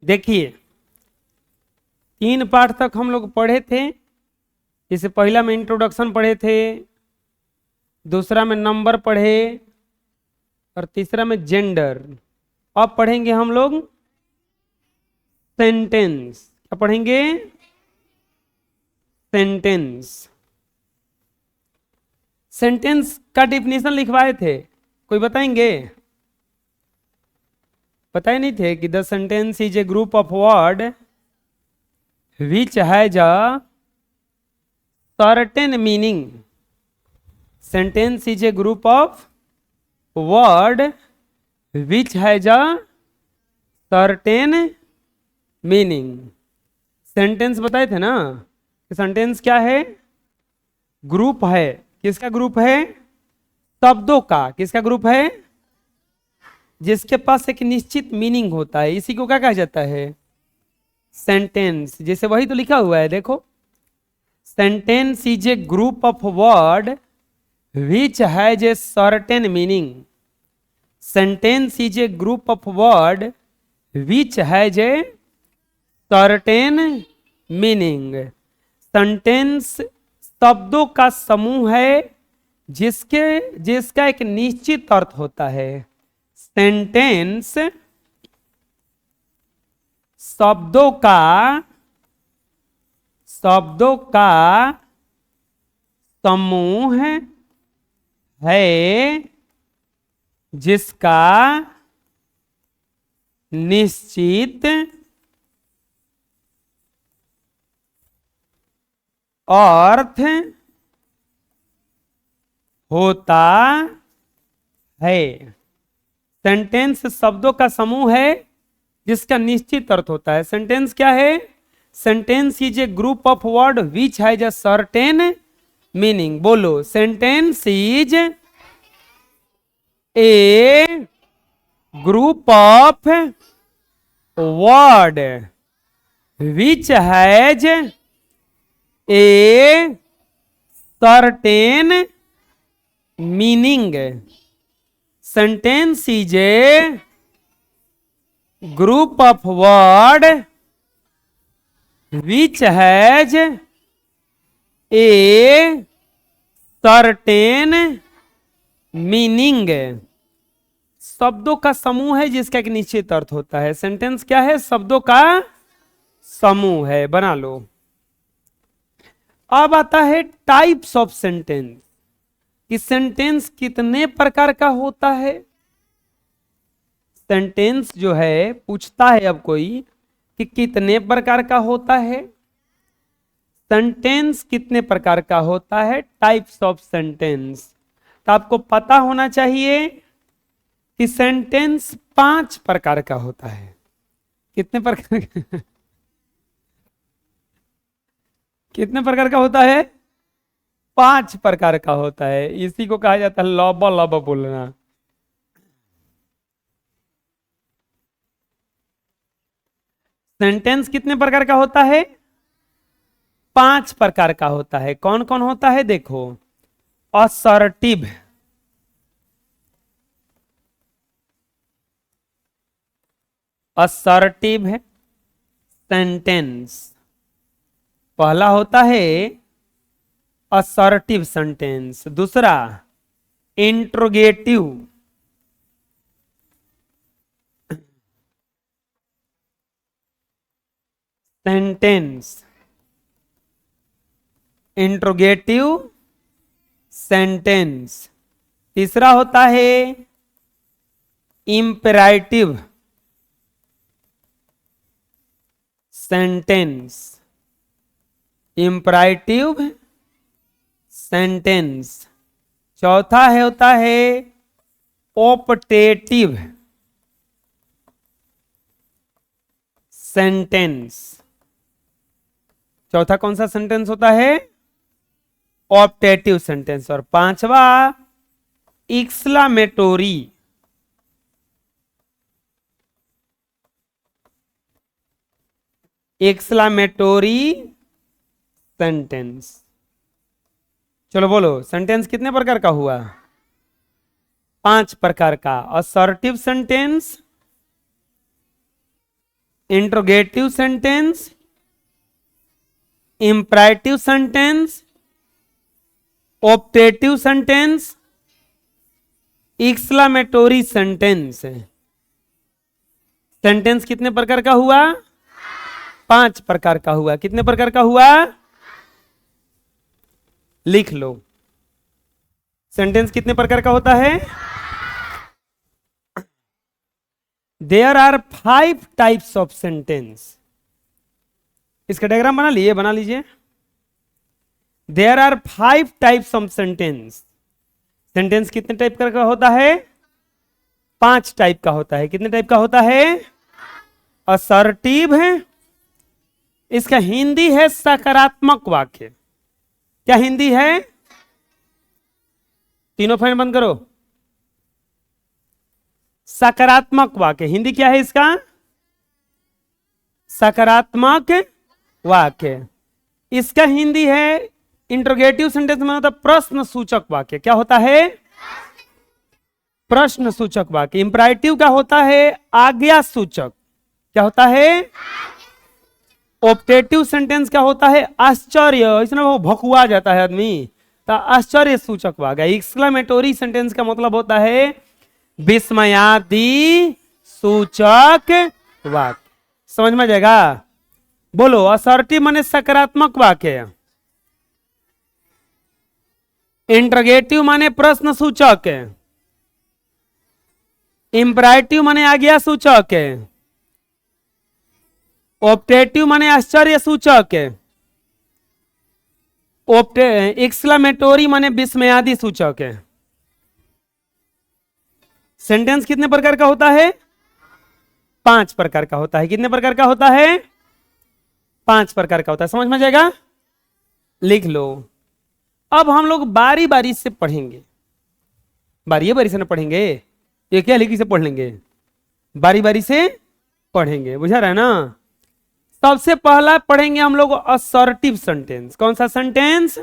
देखिए, 3 पार्ट तक हम लोग पढ़े थे। इसे पहला में इंट्रोडक्शन पढ़े थे, दूसरा में नंबर पढ़े और तीसरा में जेंडर। अब पढ़ेंगे हम लोग सेंटेंस। क्या पढ़ेंगे? सेंटेंस। सेंटेंस का डिफिनेशन लिखवाए थे, कोई बताएंगे? बताए नहीं थे कि the sentence is a group of word which has a certain meaning. Sentence is a group of word which has a certain meaning. Sentence बताए थे ना कि सेंटेंस क्या है? ग्रुप है। किसका ग्रुप है? शब्दों का। किसका ग्रुप है? जिसके पास एक निश्चित मीनिंग होता है, इसी को क्या कहा जाता है? सेंटेंस। जैसे वही तो लिखा हुआ है, देखो, sentence is a group of word which has a certain meaning. Sentence is a group of word which has a certain meaning. Sentence शब्दों का समूह है जिसका एक निश्चित अर्थ होता है। सेंटेंस शब्दों का समूह है जिसका निश्चित अर्थ होता है। सेंटेंस शब्दों का समूह है जिसका निश्चित अर्थ होता है। सेंटेंस क्या है? Sentence is a group of word which has a certain meaning. बोलो, sentence is a group of word which has a certain meaning. Sentence is a group of word which has a certain meaning. शब्दों का समूह है जिसका एक निश्चित अर्थ होता है। सेंटेंस क्या है? शब्दों का समूह है। बना लो। अब आता है टाइप्स ऑफ सेंटेंस, कि सेंटेंस कितने प्रकार का होता है। सेंटेंस जो है पूछता है अब कोई कि कितने प्रकार का होता है। सेंटेंस कितने प्रकार का होता है? Types of sentence. तो आपको पता होना चाहिए कि सेंटेंस 5 प्रकार का होता है। कितने प्रकार का? कितने प्रकार का होता है? 5 प्रकार का होता है। इसी को कहा जाता है लबा लबा बोलना। सेंटेंस कितने प्रकार का होता है? 5 प्रकार का होता है। कौन कौन होता है? देखो, असर्टिव, असर्टिव है सेंटेंस। पहला होता है असर्टिव सेंटेंस। दूसरा इंट्रोगेटिव, सेंटेंस, इंट्रोगेटिव सेंटेंस। तीसरा होता है इंपेरेटिव सेंटेंस, इंपेरेटिव सेंटेंस। चौथा है होता है ऑप्टेटिव सेंटेंस। चौथा कौन सा सेंटेंस होता है? Optative sentence. और पांचवा एक्सक्लामेटोरी, एक्सक्लामेटोरी सेंटेंस। चलो बोलो, सेंटेंस कितने प्रकार का हुआ? 5 प्रकार का। Assertive sentence, interrogative sentence, imperative sentence, optative sentence, exclamatory sentence. Sentence कितने प्रकार का हुआ? 5 प्रकार का हुआ। कितने प्रकार का हुआ? लिख लो। सेंटेंस कितने प्रकार का होता है? There are 5 types of sentence. इसका डायग्राम बना लिए, बना लीजिए। There are 5 types of sentence. Sentence कितने टाइप का होता है? 5 टाइप का होता है। कितने टाइप का होता है? असर्टिव है, इसका हिंदी है सकारात्मक वाक्य। क्या हिंदी है? तीनों फैन बंद करो। सकारात्मक वाक्य हिंदी क्या है इसका? सकारात्मक वाक्य। इसका हिंदी है इंट्रोगेटिव सेंटेंस में होता है प्रश्न सूचक वाक्य। क्या होता है? प्रश्न सूचक वाक्य। इंपरेटिव का होता है आज्ञा सूचक। क्या होता है? ऑप्टेटिव सेंटेंस क्या होता है? आश्चर्य, इसमें वो भकुआ जाता है आदमी, तो आश्चर्य सूचक वाक्य। एक्सक्लामेटोरी सेंटेंस का मतलब होता है विस्मयादि सूचक वाक्य। समझ में जाएगा? बोलो। असर्टिव माने सकारात्मक वाक्य, इंट्रोगेटिव माने प्रश्न सूचक, इंपरेटिव माने आज्ञा सूचक, ऑप्टेटिव माने आश्चर्य सूचक, एक्सक्लामेटोरी माने विस्मयादि सूचक है। सेंटेंस कितने प्रकार का होता है? 5 प्रकार का होता है। कितने प्रकार का होता है? 5 प्रकार का होता है। समझ में जाएगा? लिख लो। अब हम लोग बारी बारी से पढ़ेंगे। बारी बारी से ना पढ़ेंगे, ये क्या लिखी से पढ़ लेंगे, बारी बारी से पढ़ेंगे। बुझा रहा है ना? सबसे पहला पढ़ेंगे हम लोग असर्टिव सेंटेंस। कौन सा सेंटेंस?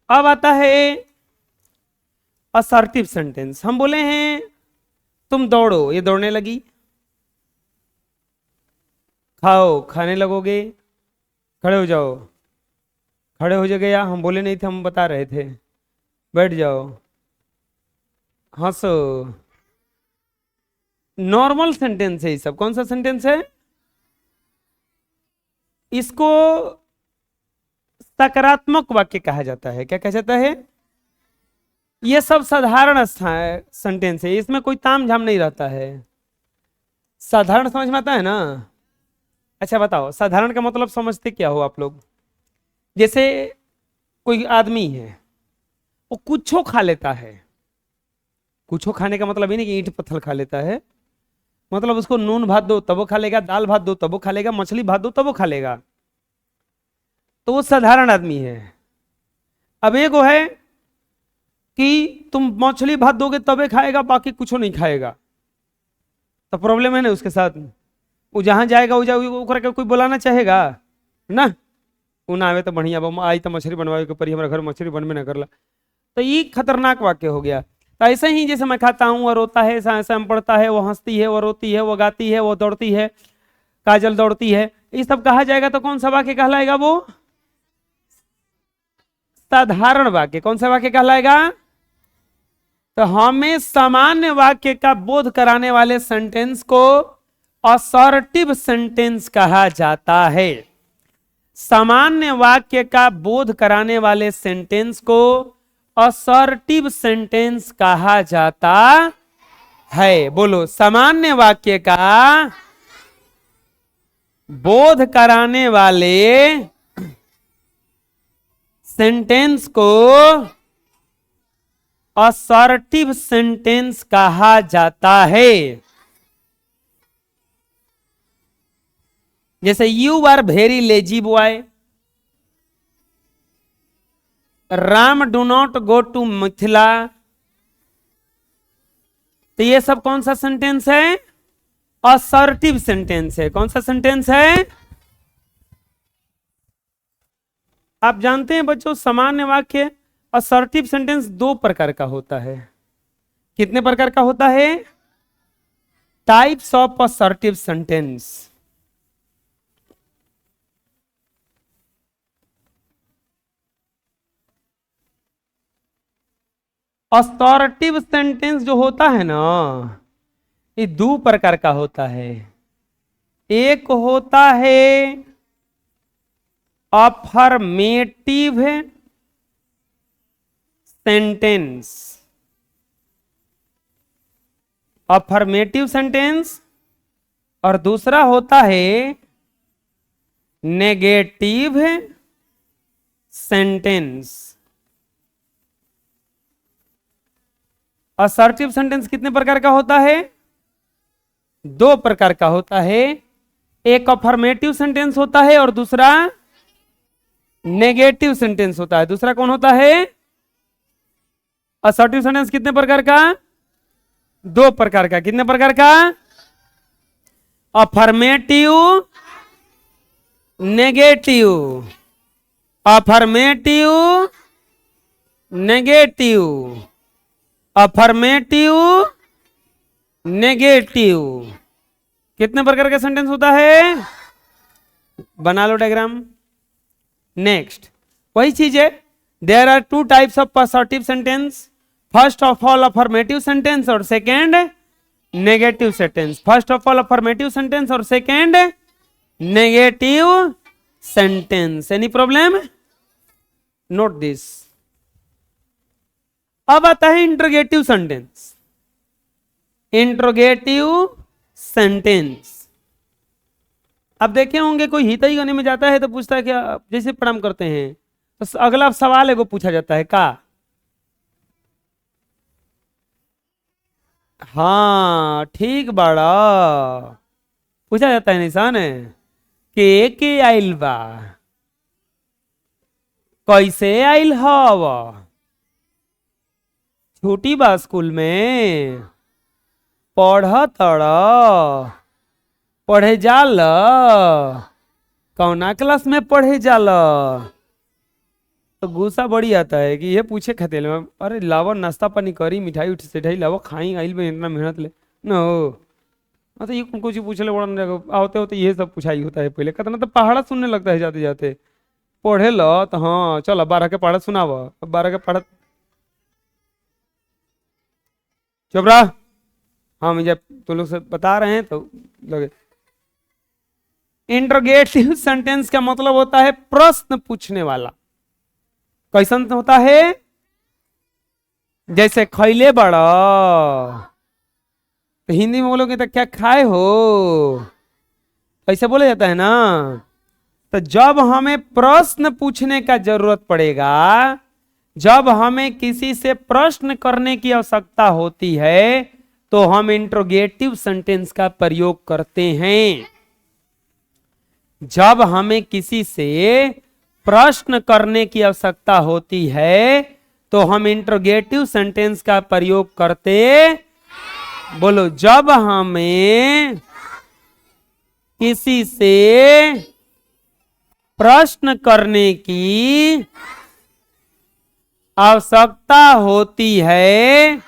अब आता है असर्टिव सेंटेंस। हम बोले हैं तुम दौड़ो, ये दौड़ने लगी। खाओ, खाने लगोगे। खड़े हो जाओ, खड़े हो जाएगा। हम बोले नहीं थे, हम बता रहे थे। बैठ जाओ, हंसो। नॉर्मल सेंटेंस है ये सब। कौन सा सेंटेंस है? इसको सकारात्मक वाक्य कहा जाता है। क्या कहा जाता है? ये सब साधारण सेंटेंस है, इसमें कोई ताम झाम नहीं रहता है। साधारण समझ में आता है ना? अच्छा बताओ, साधारण का मतलब समझते क्या हो आप लोग? जैसे कोई आदमी है, वो कुछो खा लेता है। कुछो खाने का मतलब ही नहीं कि ईंट पत्थर खा लेता है। मतलब उसको नून भात दो तब वो खा लेगा, दाल भात दो तब वो खा लेगा, मछली भात दो तब वो खा लेगा। तो वो साधारण आदमी है। अब एक वो है कि तुम मछली भात दोगे तबे खाएगा, बाकी कुछ नहीं खाएगा। तो प्रॉब्लम है ना उसके साथ। वो जहां जाएगा वो जाएगा, कोई बुलाना चाहेगा ना? वो ना आवे तो बढ़िया, आई तो मछली बनवाए के परी, हमारे घर मछली बनवे ना करला। तो ये खतरनाक वाक्य हो गया। तो ऐसे ही जैसे मैं खाता हूँ, वो रोता है, सैम पढ़ता है, वो हंसती है, वो रोती है, वो गाती है, वो दौड़ती है, काजल दौड़ती है, ये सब कहा जाएगा तो कौन सा वाक्य कहलाएगा? वो साधारण वाक्य। कौन सा वाक्य कहलाएगा? तो हमें सामान्य वाक्य का बोध कराने वाले सेंटेंस को असर्टिव सेंटेंस कहा जाता है। सामान्य वाक्य का बोध कराने वाले सेंटेंस को असर्टिव सेंटेंस कहा जाता है। बोलो। सामान्य वाक्य का बोध कराने वाले सेंटेंस को असर्टिव सेंटेंस कहा जाता है। जैसे you are very lazy boy, Ram do not go to Mithila. तो ये सब कौन सा सेंटेंस है? असर्टिव सेंटेंस है। कौन सा सेंटेंस है? आप जानते हैं बच्चों, सामान्य वाक्य असर्टिव सेंटेंस 2 प्रकार का होता है। कितने प्रकार का होता है? Types of assertive sentence. Assertive sentence जो होता है ना, ये दो प्रकार का होता है। एक होता है अफर्मेटिव सेंटेंस, अफर्मेटिव सेंटेंस, और दूसरा होता है नेगेटिव सेंटेंस। असर्टिव सेंटेंस कितने प्रकार का होता है? दो प्रकार का होता है। एक अफर्मेटिव सेंटेंस होता है और दूसरा नेगेटिव सेंटेंस होता है। दूसरा कौन होता है? असर्टिव सेंटेंस कितने प्रकार का? दो प्रकार का। कितने प्रकार का? Affirmative, negative, affirmative, negative, affirmative, negative. कितने प्रकार का सेंटेंस होता है? बना लो डायग्राम। नेक्स्ट वही चीज है। There are two types of assertive sentence. First of all affirmative sentence और second negative sentence. First of all affirmative sentence और second negative sentence. Any problem? Note this. अब आता है इंट्रोगेटिव सेंटेंस। Interrogative sentence. अब देखे होंगे कोई हितई गने में जाता है तो पूछता है क्या, जैसे प्रणाम करते हैं तो अगला सवाल एगो पूछा जाता है का? हाँ ठीक बड़ा, पूछा जाता है निशान है के आइल बा, कैसे आइल हव, छुट्टी बा स्कूल में, पढ़ तड़, पढ़े जाल, कौना क्लास में पढ़े जाल। तो गुस्सा बड़ी आता है कि ये पूछे खाते में, अरे लावो नाश्ता पानी करी, मिठाई उठ सेठाई लावो खाई, आइल में इतना मेहनत ले न हो। तो ये कुछ पूछ ले बड़ा होते होते ये सब पूछाई होता है। पहले कहता ना तो पहाड़ा सुनने लगता है जाते जाते। पढ़े लो तो हाँ चलो 12 के पढ़ा सुनाव। 12 के पढ़ा चुप रहा। हाँ मुझे तुम लोग से बता रहे हैं तो लगे। इंट्रोगेटिव सेंटेंस का मतलब होता है प्रश्न पूछने वाला। कैसन होता है? जैसे खैले बड़ा, तो हिंदी में बोलोगे तो क्या खाए हो, ऐसे बोला जाता है ना। तो जब हमें प्रश्न पूछने का जरूरत पड़ेगा, जब हमें किसी से प्रश्न करने की आवश्यकता होती है, तो हम इंट्रोगेटिव सेंटेंस का प्रयोग करते हैं। जब हमें किसी से प्रश्न करने की आवश्यकता होती है तो हम इंट्रोगेटिव सेंटेंस का प्रयोग करते। बोलो, जब हमें किसी से प्रश्न करने की आवश्यकता होती है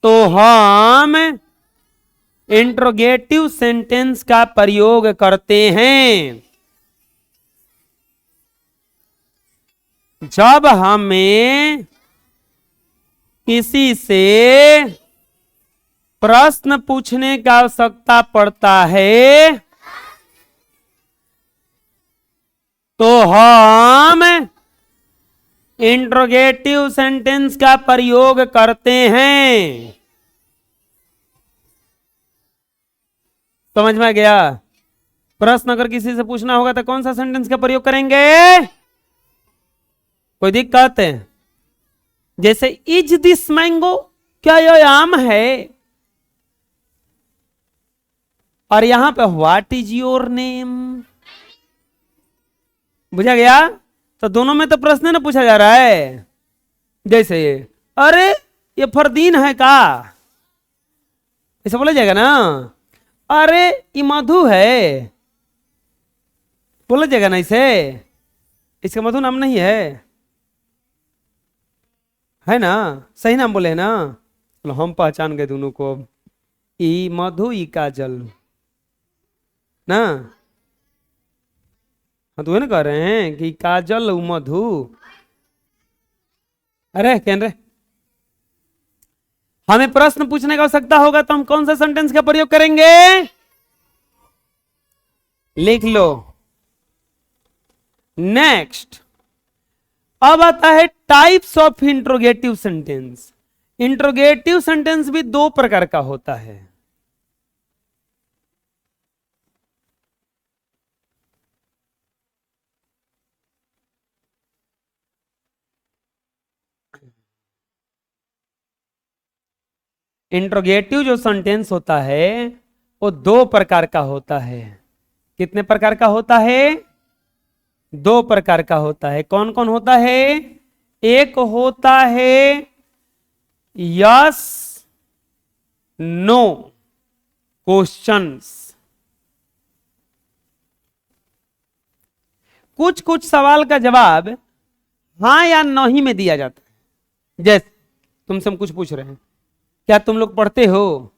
तो हम इंट्रोगेटिव सेंटेंस का प्रयोग करते हैं। जब हमें किसी से प्रश्न पूछने का आवश्यकता पड़ता है तो हम इंट्रोगेटिव सेंटेंस का प्रयोग करते हैं। समझ में गया? प्रश्न अगर किसी से पूछना होगा तो कौन सा सेंटेंस का प्रयोग करेंगे? कोई दिक्कत है? जैसे इज दिस मैंगो, क्या यह आम है? और यहां पे व्हाट इज योर नेम। बुझा गया? तो दोनों में तो प्रश्न ना पूछा जा रहा है। जैसे अरे ये फरदीन है का, ऐसा बोला जाएगा ना। अरे ये मधु है, बोला जाएगा ना इसे। इसका मधु नाम नहीं है। है ना, सही नाम बोले है ना। चलो हम पहचान गए दोनों को अब। ई मधु ई काजल ना। हाँ तो वही ना कह रहे हैं कि काजल उ मधु। अरे कह रहे हमें प्रश्न पूछने की आवश्यकता होगा तो हम कौन से सेंटेंस का प्रयोग करेंगे? लिख लो। नेक्स्ट अब आता है types of interrogative sentence. Interrogative sentence भी दो प्रकार का होता है। इंट्रोगेटिव जो सेंटेंस होता है वो दो प्रकार का होता है। कितने प्रकार का होता है? दो प्रकार का होता है। कौन कौन होता है? एक होता है यस नो क्वेश्चंस। कुछ कुछ सवाल का जवाब हां या नहीं में दिया जाता है। जैसे तुमसे हम कुछ पूछ रहे हैं, क्या तुम लोग पढ़ते हो?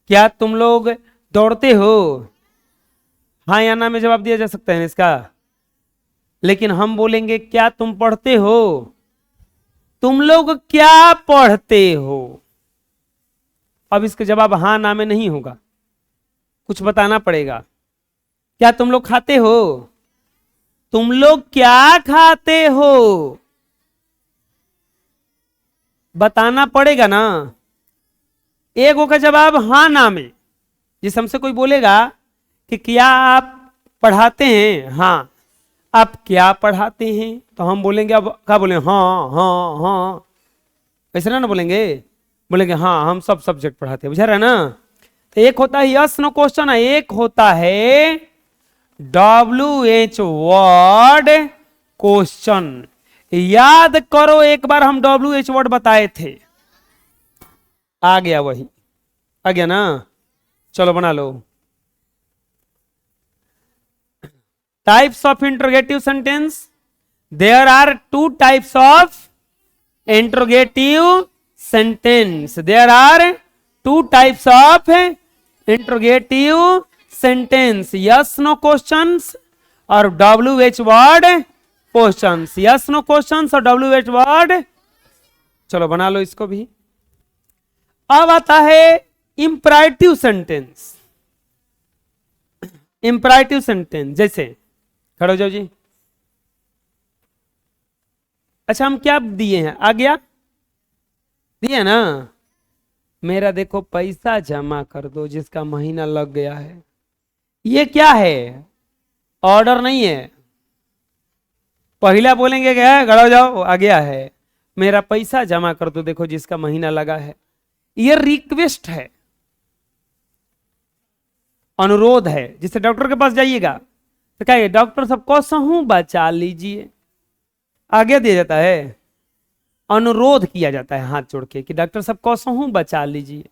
क्या तुम लोग दौड़ते हो? हाँ या ना में जवाब दिया जा सकता है इसका। लेकिन हम बोलेंगे क्या तुम पढ़ते हो? तुम लोग क्या पढ़ते हो? अब इसका जवाब हाँ ना में नहीं होगा, कुछ बताना पड़ेगा। क्या तुम लोग खाते हो? तुम लोग क्या खाते हो? बताना पड़ेगा ना। एक का जवाब हाँ ना में। जिस हमसे कोई बोलेगा कि क्या आप पढ़ाते हैं? हाँ। आप क्या पढ़ाते हैं? तो हम बोलेंगे, अब क्या बोले? हाँ हाँ हाँ, ऐसे ना बोलेंगे। बोलेंगे हाँ हम सब सब्जेक्ट पढ़ाते हैं। बुझा रहा है ना। तो एक होता है यस नो क्वेश्चन, एक होता है WH वर्ड क्वेश्चन। याद करो एक बार हम WH वर्ड बताए थे। आ गया वही, आ गया ना। चलो बना लो। Types of interrogative sentence. There are two types of interrogative sentence. There are two types of interrogative sentence, yes no questions और WH word questions. Yes no questions और WH वर्ड। चलो बना लो इसको भी। अब आता है इंपरेटिव सेंटेंस। इंपरेटिव सेंटेंस जैसे, खड़े हो जाओ जी। अच्छा हम क्या दिए हैं? आ गया, दिए ना। मेरा देखो पैसा जमा कर दो जिसका महीना लग गया है। ये क्या है? ऑर्डर नहीं है। पहला बोलेंगे क्या? खड़े हो जाओ, आ गया है। मेरा पैसा जमा कर दो देखो जिसका महीना लगा है। ये रिक्वेस्ट है, अनुरोध है। जिससे डॉक्टर के पास जाइएगा तो क्या डॉक्टर साहब कसहूं बचा लीजिए, आगे दिया जाता है। अनुरोध किया जाता है हाथ जोड़ के कि डॉक्टर साहब कसहूं बचा लीजिए।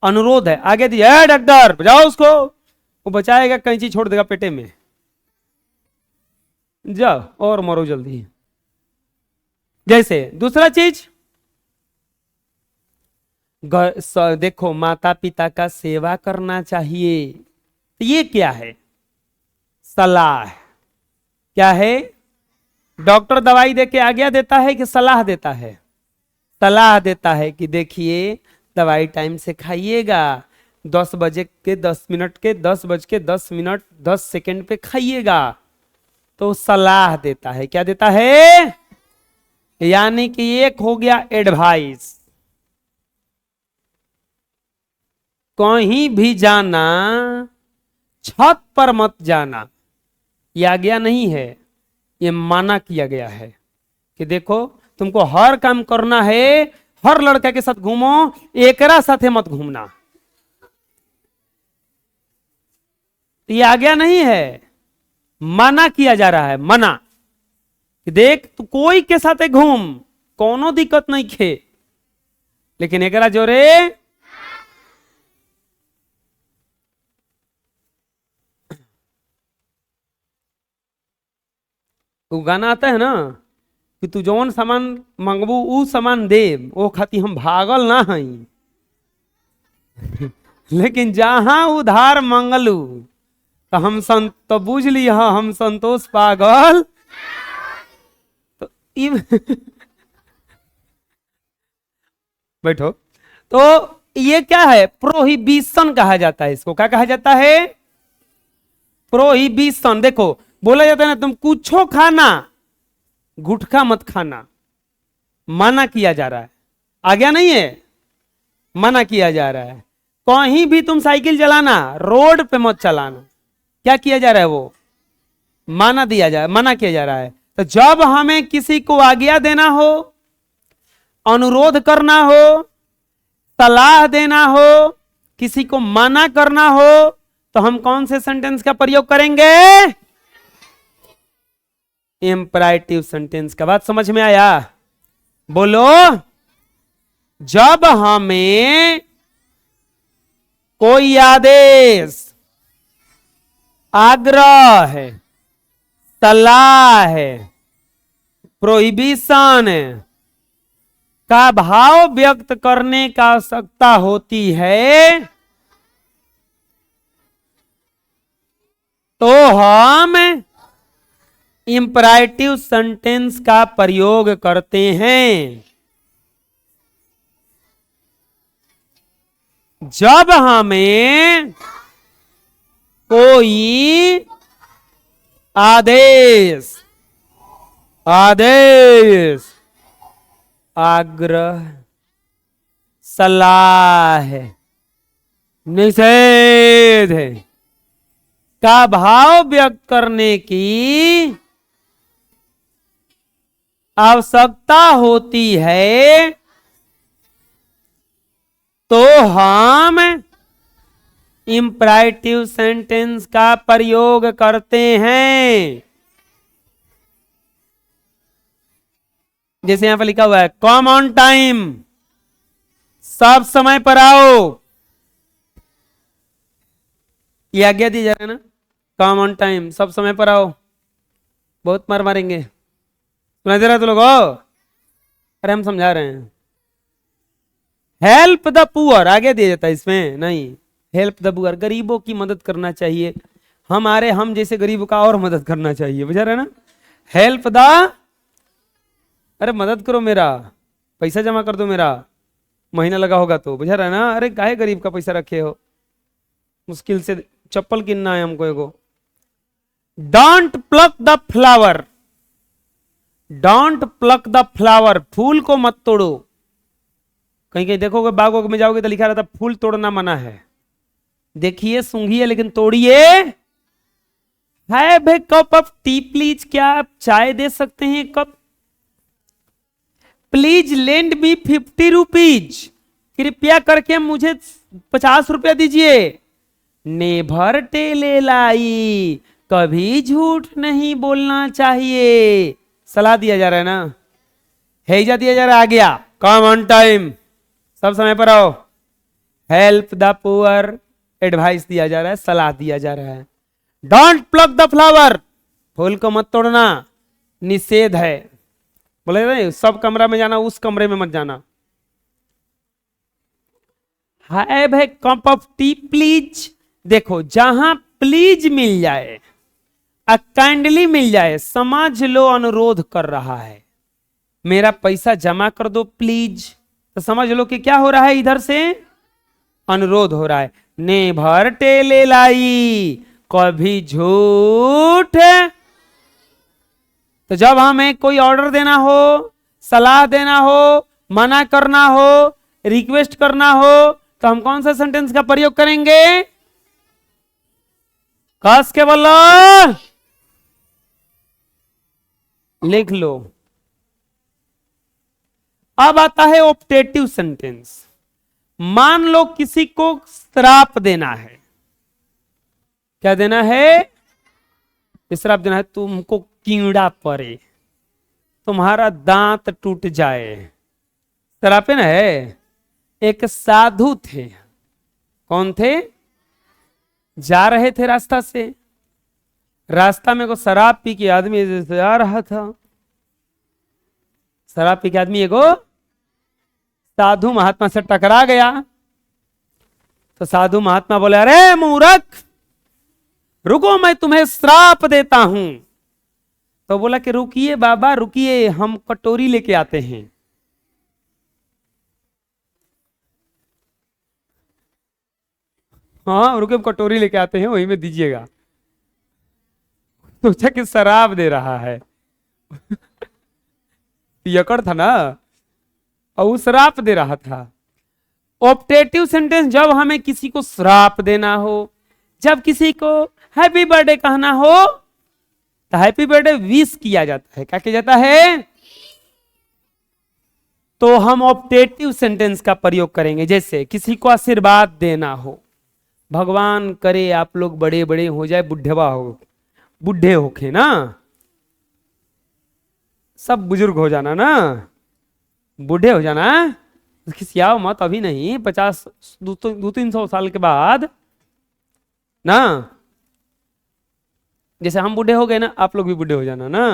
अनुरोध है, आगे दिया डॉक्टर बचाओ उसको। वो बचाएगा, कैंची छोड़ देगा पेटे में, जाओ और मरो जल्दी। जैसे दूसरा चीज, देखो माता पिता का सेवा करना चाहिए। तो ये क्या है? सलाह। क्या है? डॉक्टर दवाई देके आज्ञा देता है कि सलाह देता है? सलाह देता है कि देखिए दवाई टाइम से खाइएगा, 10 बजे के 10 मिनट के 10 बज के 10 मिनट 10 सेकंड पे खाइएगा। तो सलाह देता है। क्या देता है? यानी कि एक हो गया एडवाइस। कहीं भी जाना, छत पर मत जाना, यह आज्ञा नहीं है, यह माना किया गया है कि देखो तुमको हर काम करना है, हर लड़का के साथ घूमो, एकरा साथे मत घूमना। यह आज्ञा नहीं है, मना किया जा रहा है। मना कि देख तू कोई के साथ घूम, कोनो दिक्कत नहीं खे, लेकिन एकरा जोरे वो गाना आता है ना, कि तू जौन सामान मंगबू ऊ सामान दे, वो खाती हम भागल ना हई। लेकिन जहां उधार मंगलू तो हम तो बुझ ली हम संतोष पागल। तो बैठो। तो ये क्या है? प्रोहिबिशन कहा जाता है इसको। क्या कहा जाता है? प्रोहिबिशन। देखो बोला जाता है ना, तुम कुछो खाना, गुटखा मत खाना, मना किया जा रहा है। आज्ञा नहीं है, मना किया जा रहा है। कहीं भी तुम साइकिल चलाना, रोड पे मत चलाना। क्या किया जा रहा है? वो मना किया जा रहा है। तो जब हमें किसी को आज्ञा देना हो, अनुरोध करना हो, सलाह देना हो, किसी को मना करना हो, तो हम कौन से सेंटेंस का प्रयोग करेंगे? इंपराइटिव सेंटेंस का। बात समझ में आया? बोलो। जब हमें कोई आदेश, आग्रह, सलाह, प्रोहिबिशन का भाव व्यक्त करने का आवश्यकता होती है, तो हम इंपराइटिव सेंटेंस का प्रयोग करते हैं। जब हमें कोई आदेश, आग्रह, सलाह, निषेध का भाव व्यक्त करने की आवश्यकता होती है, तो हम इंपराइटिव सेंटेंस का प्रयोग करते हैं। जैसे यहां पर लिखा हुआ है, कम ऑन टाइम, सब समय पर आओ। ये आज्ञा दी जा रहा है ना, कम ऑन टाइम, सब समय पर आओ। बहुत मार मारेंगे। सुनाई दे रहा है तो लोगों? अरे हम समझा रहे हैं। हेल्प द पुअर आगे दिया जाता है इसमें? नहीं, हेल्प द पुअर, गरीबों की मदद करना चाहिए। हम जैसे गरीबों का और मदद करना चाहिए। बुझा रहे ना? हेल्प द, अरे मदद करो, मेरा पैसा जमा कर दो, मेरा महीना लगा होगा तो। बुझा रहा है ना? अरे काहे गरीब का पैसा रखे हो, मुश्किल से चप्पल किनना है हमको एगो। Don't pluck the flower, don't pluck the flower, फूल को मत तोड़ो। कहीं कहीं देखोगे बागों में जाओगे तो लिखा रहता फूल तोड़ना मना है। देखिए, सूंघिए लेकिन तोड़िए। Have a cup of tea please, क्या आप चाय दे सकते हैं? Cup. Please lend me 50 rupees, कृपया करके मुझे 50 रुपया दीजिए। नेभर टेल ए लाई, कभी झूठ नहीं बोलना चाहिए। सलाह दिया जा रहा है ना, हैजा दिया जा रहा है। आ गया कम ऑन टाइम, सब समय पर आओ। हेल्प द पुअर, एडवाइस दिया जा रहा है, सलाह दिया जा रहा है। डोंट प्लक द फ्लावर, फूल को मत तोड़ना, निषेध है। बोले नहीं, सब कमरा में जाना, उस कमरे में मत जाना। Have a cup of tea please, देखो जहां प्लीज मिल जाए, काइंडली मिल जाए, समझ लो अनुरोध कर रहा है। मेरा पैसा जमा कर दो प्लीज, तो समझ लो कि क्या हो रहा है, इधर से अनुरोध हो रहा है। नेभर टेल ए लाई, कभी झूठ। तो जब हमें कोई ऑर्डर देना हो, सलाह देना हो, मना करना हो, रिक्वेस्ट करना हो, तो हम कौन सा सेंटेंस का प्रयोग करेंगे? कस के बोलो, लिख लो। अब आता है ऑप्टेटिव सेंटेंस। मान लो किसी को श्राप देना है। क्या देना है? श्राप देना है, तुमको कीड़ा पड़े, तुम्हारा दांत टूट जाए। श्राप ना है। एक साधु थे। कौन थे? जा रहे थे रास्ता से, रास्ता में को शराब पी के आदमी जा रहा था। शराब पी के आदमी एगो साधु महात्मा से टकरा गया। तो साधु महात्मा बोले, अरे मूर्ख, रुको मैं तुम्हें श्राप देता हूं। तो बोला कि रुकिए बाबा रुकिए, हम कटोरी लेके आते हैं। हाँ रुके, हम कटोरी लेके आते हैं, वही में दीजिएगा। सोचा कि शराब दे रहा है। यकड़ था ना, और वो श्राप दे रहा था। ऑप्टेटिव सेंटेंस जब हमें किसी को श्राप देना हो, जब किसी को हैप्पी बर्थडे कहना हो, तो हैप्पी बर्थडे विश किया जाता है। क्या किया जाता है? तो हम ऑप्टेटिव सेंटेंस का प्रयोग करेंगे। जैसे किसी को आशीर्वाद देना हो, भगवान करे आप लोग बड़े बड़े हो जाए, बुढ़े होके ना, सब बुजुर्ग हो जाना ना, बूढ़े हो जाना, खिसियाओ मत, अभी नहीं, 50 200-300 साल के बाद ना। जैसे हम बूढ़े हो गए ना, आप लोग भी बूढ़े हो जाना ना।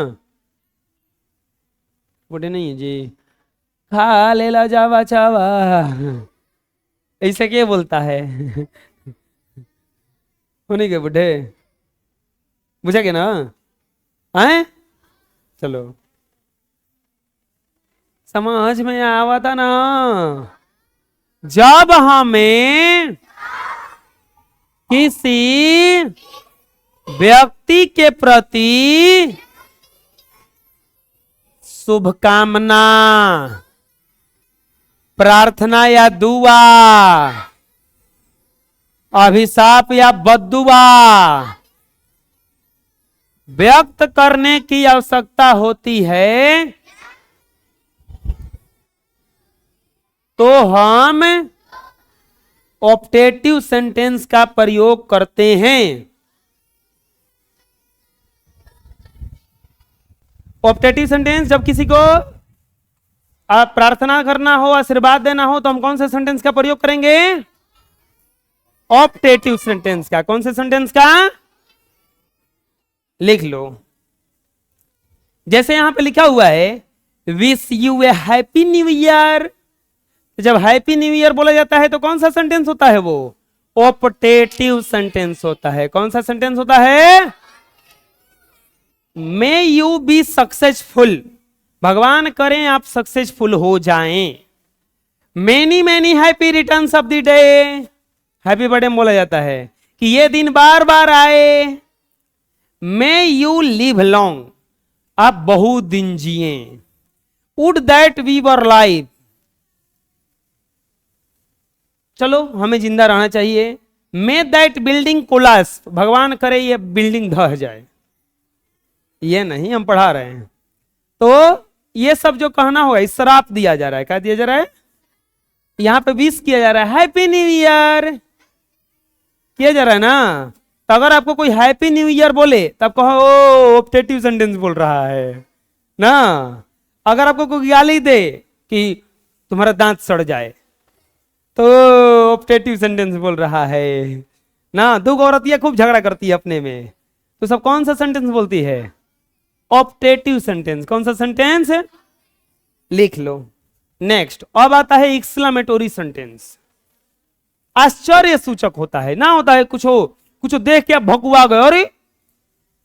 बूढ़े नहीं है जी, खा ले ला जावा चावा, ऐसे क्या बोलता है? होने के बूढ़े, बुझा के ना? आए चलो, समझ में आवा था ना। जब हमें किसी व्यक्ति के प्रति शुभकामना, प्रार्थना या दुआ, अभिशाप या बद्दुआ व्यक्त करने की आवश्यकता होती है, तो हम ऑप्टेटिव सेंटेंस का प्रयोग करते हैं। ऑप्टेटिव सेंटेंस जब किसी को प्रार्थना करना हो, आशीर्वाद देना हो, तो हम कौन से सेंटेंस का प्रयोग करेंगे? ऑप्टेटिव सेंटेंस का। कौन से सेंटेंस का? लिख लो। जैसे यहां पे लिखा हुआ है, wish U A happy new year. जब हैप्पी न्यू ईयर बोला जाता है तो कौन सा सेंटेंस होता है? वो ऑप्टेटिव सेंटेंस होता है। कौन सा सेंटेंस होता है? मे यू बी सक्सेसफुल, भगवान करें आप सक्सेसफुल हो जाएं। Many many happy returns of the day, happy birthday बोला जाता है कि ये दिन बार बार आए। मे यू लिव लॉन्ग, आप बहुत दिन जिए। Would that we were live, चलो हमें जिंदा रहना चाहिए। मे दैट बिल्डिंग कोलाप्स, भगवान करे ये बिल्डिंग ढह जाए। ये नहीं हम पढ़ा रहे हैं। तो ये सब जो कहना होगा, इस श्राप दिया जा रहा है। क्या दिया जा रहा है? यहां पे विश किया जा रहा है, हैप्पी न्यू ईयर किया जा रहा है ना। तो अगर आपको कोई हैप्पी न्यू ईयर बोले तो आप कहो ओ ऑप्टेटिव सेंटेंस बोल रहा है ना। अगर आपको कोई गाली दे कि तुम्हारा दांत सड़ जाए, तो ऑप्टेटिव सेंटेंस बोल रहा है ना। दो औरतियां खूब झगड़ा करती है अपने में, तो सब कौन सा सेंटेंस बोलती है? Optative sentence. कौन सा सेंटेंस? लिख लो। नेक्स्ट अब आता है एक्सक्लेमेटोरी सेंटेंस। आश्चर्य सूचक होता है ना, होता है कुछ देख के आप भकुआ गए, अरे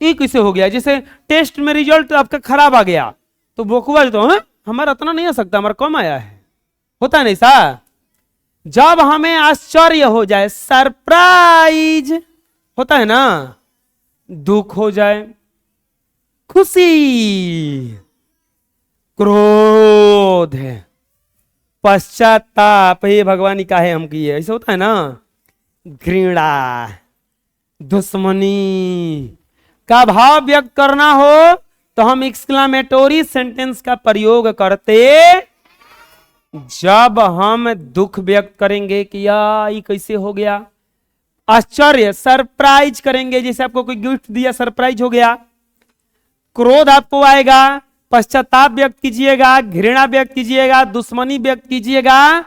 ये कैसे हो गया। जैसे टेस्ट में रिजल्ट आपका खराब आ गया तो भकुआ तो हमारा इतना नहीं आ सकता, हमारा कम आया है, होता है नहीं सा। जब हमें आश्चर्य हो जाए, सरप्राइज होता है ना, दुख हो जाए, खुशी, क्रोध, पश्चाताप, ये भगवान का है हम की है, ऐसे होता है ना। घृणा, दुश्मनी का भाव व्यक्त करना हो तो हम एक्सक्लेमेटोरी सेंटेंस का प्रयोग करते। जब हम दुख व्यक्त करेंगे कि ये कैसे हो गया, आश्चर्य सरप्राइज करेंगे, जैसे आपको कोई गिफ्ट दिया सरप्राइज हो गया। क्रोध आपको आएगा, पश्चाताप व्यक्त कीजिएगा, घृणा व्यक्त कीजिएगा, दुश्मनी व्यक्त कीजिएगा,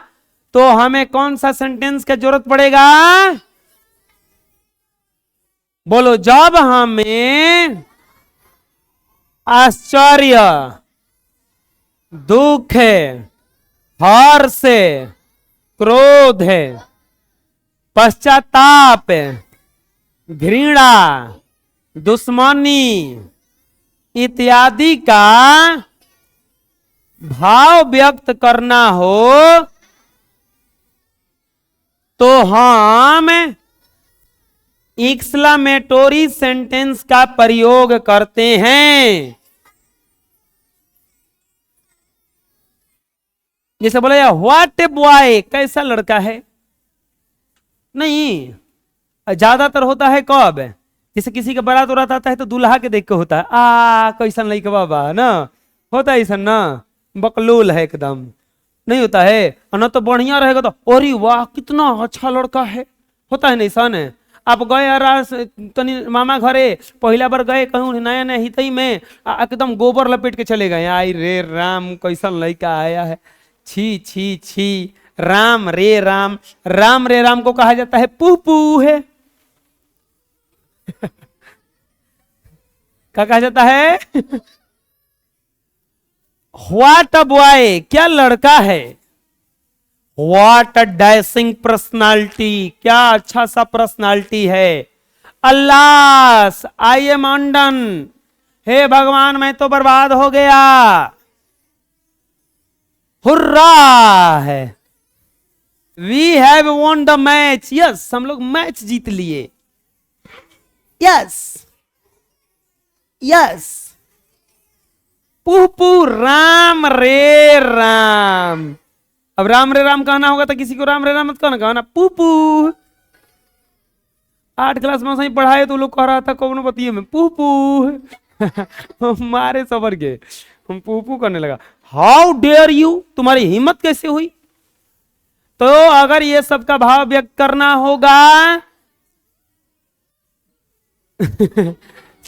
तो हमें कौन सा सेंटेंस का जरूरत पड़ेगा? बोलो। जब हमें आश्चर्य दुख है, हर्ष है, क्रोध है, पश्चाताप, घृणा, दुश्मनी इत्यादि का भाव व्यक्त करना हो तो हम एक्सक्लेमेटोरी सेंटेंस का प्रयोग करते हैं। जैसे बोला या व्हाट ए बॉय, कैसा लड़का है। नहीं, ज्यादातर होता है कब, जैसे किसी का बारात उरात आता है तो दूल्हा के देख के होता है, कैसा लड़का बाबा ना, होता है ऐसा ना, बकलूल है एकदम, नहीं होता है। और ना तो बढ़िया रहेगा तो अरे वाह कितना अच्छा लड़का है, होता है नहीं सन है। आप गए तनी मामा घरे, पहला बार गए कहूँ नया नया हितई में, एकदम गोबर लपेट के चले गए, आई रे राम कैसा लड़का आया है, छी छी छी, राम रे राम। राम रे राम को कहा जाता है पू है। क्या कहा जाता है? व्हाट अ बॉय, क्या लड़का है। व्हाट अ डैशिंग पर्सनालिटी, क्या अच्छा सा पर्सनालिटी है। अल्लाह आई एम अनडन, हे भगवान मैं तो बर्बाद हो गया। हुर्रा है, we have won the match, yes हम लोग मैच जीत लिए, यस यस। पुह राम रे राम। अब राम रे राम कहना होगा तो किसी को राम रे राम मत कहना, कहना पुपू। 8 क्लास में सही पढ़ाए तो लोग कह रहा था कौन बतिये में पुपू। मारे सबर के हम पुपू करने लगा। हाउ डेयर यू, तुम्हारी हिम्मत कैसे हुई। तो अगर ये सबका भाव व्यक्त करना होगा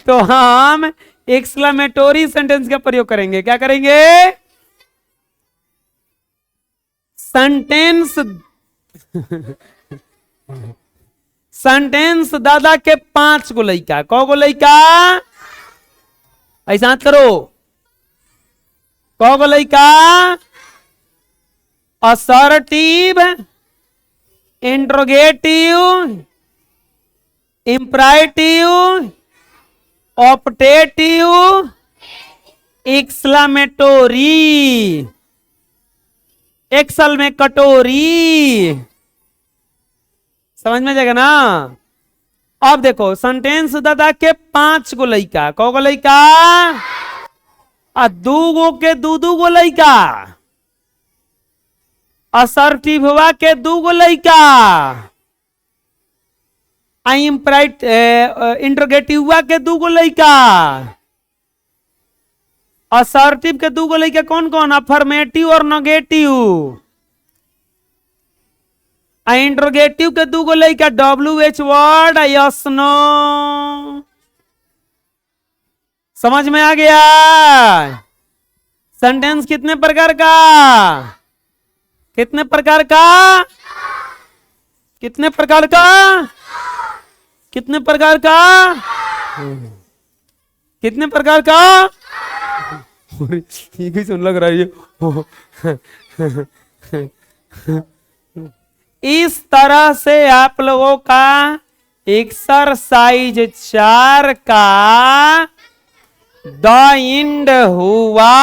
तो हम एक्सक्लेमेटोरी सेंटेंस का प्रयोग करेंगे। क्या करेंगे? सेंटेंस सेंटेंस दादा के 5 गो लइका, कौ गो लइका, ऐसा करो, कौ गो लइका, असर्टिव, इंट्रोगेटिव, इंपराइटिव, ऑप्टेटिव, एक्सक्लेमेटोरी। एक्सल में कटोरी, समझ में जाएगा ना। अब देखो सेंटेंस दादा के 5 गो लइका, कौ गो लइका, 2 गो के 2 गो लइका, असर्टिव हुआ के 2 गो लइका, इंट्रोगेटिव हुआ के 2 गो लइका, असर्टिव के 2 गो लइका कौन कौन, अफर्मेटिव और नेगेटिव, इंट्रोगेटिव के 2 गो लइका WH वर्ड, यस नो। समझ में आ गया? सेंटेंस कितने प्रकार का, कितने प्रकार का, कितने प्रकार का, कितने प्रकार का, कितने प्रकार का। ये सुन लग रहा है। इस तरह से आप लोगों का एक्सरसाइज 4 का द एंड हुआ।